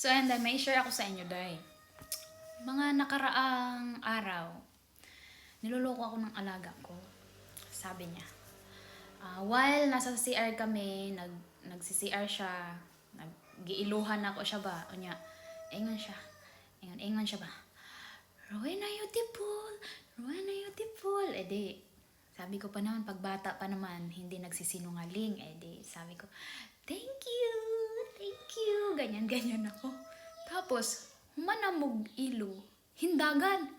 So, and then, may share ako sa inyo, day. Mga nakaraang araw, niloloko ako ng alaga ko. Sabi niya, while nasa CR kami, nagsi-CR siya, nag-giiluhan ako siya ba, o niya, ingon siya, ingon siya ba, Rowena beautiful, Rowena beautiful, di, sabi ko pa naman, pagbata pa naman, hindi nagsisinungaling, di, sabi ko, thank you, ganyan ako. Tapos, humanamog ilo, hindagan,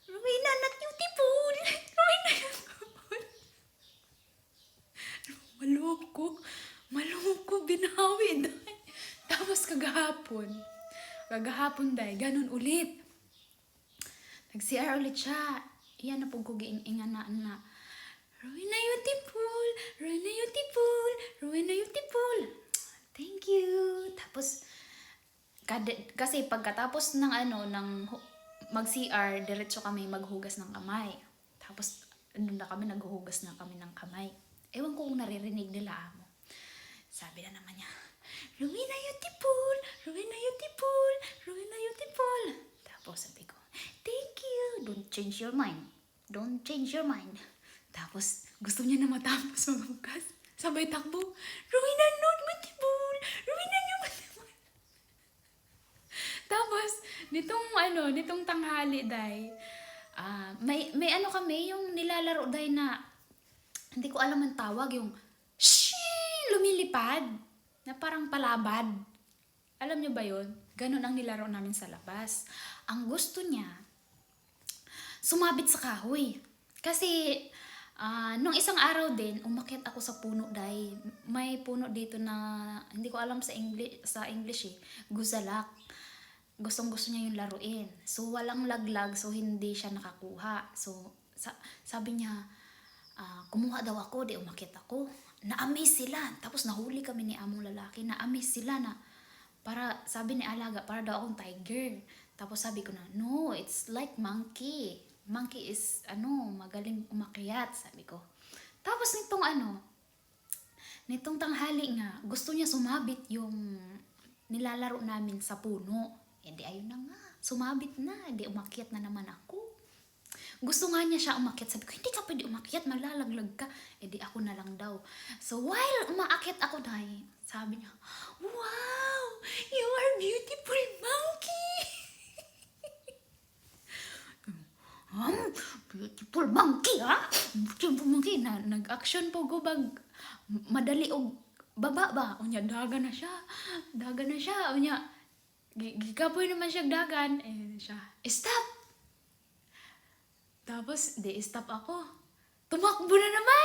Rowena not beautiful, Rowena beautiful. Maloko, binawi, day. Tapos kagahapon, day, ganun ulit. Nag-CR ulit siya. Iyan na pong kugiing-ingan na. Rowena beautiful, Rowena beautiful, Rowena beautiful. Thank you. Tapos, kasi pagkatapos ng mag-CR, diretso kami maghugas ng kamay. Tapos, doon na kami, naghuhugas na kami ng kamay. Ewan ko kung naririnig nila mo. Sabi na naman niya, Rowena beautiful, Rowena beautiful, Rowena beautiful. Tapos sabi ko, thank you. Don't change your mind. Tapos gusto niya na matapos maghugas. Sabay takbo, Rowena not beautiful, Rowena not beautiful. Tapos nitong tanghali, day, may kami yung nilalaro, day, na hindi ko alam ang tawag, yung lumilipad na parang palabad. Alam niyo ba yun? Ganun ang nilaro namin sa labas. Ang gusto niya, sumabit sa kahoy. Kasi, nung isang araw din, umakyat ako sa puno, day. May puno dito na, hindi ko alam sa English guzalak. Gustong-gusto niya yung laruin. So, walang laglag, so hindi siya nakakuha. So, sabi niya, kumuha daw ako, di umakyat ako. Na-amaze sila. Tapos nahuli kami ni among lalaki. Na-amaze sila na, sabi ni alaga, para daw akong tiger. Tapos sabi ko na, no, it's like monkey. Monkey is, magaling umakyat, sabi ko. Tapos nitong tanghali nga, gusto niya sumabit yung nilalaro namin sa puno. Di ayun na nga, sumabit na. Di umakyat na naman ako. Gusto nga niya siya umakyat. Sabi ko, hindi ka pwede umakyat, malalaglag ka. Di ako na lang daw. So, while umaakyat ako, day, sabi niya, wow, you are beautiful monkey. Beautiful monkey, ha? Beautiful monkey. Nag-action po go bag. Madali og baba ba? Unya, daga na siya. Unya, gikapoy naman siya dagan. Siya, stop! Tapos, stop ako. Tumakbo na naman!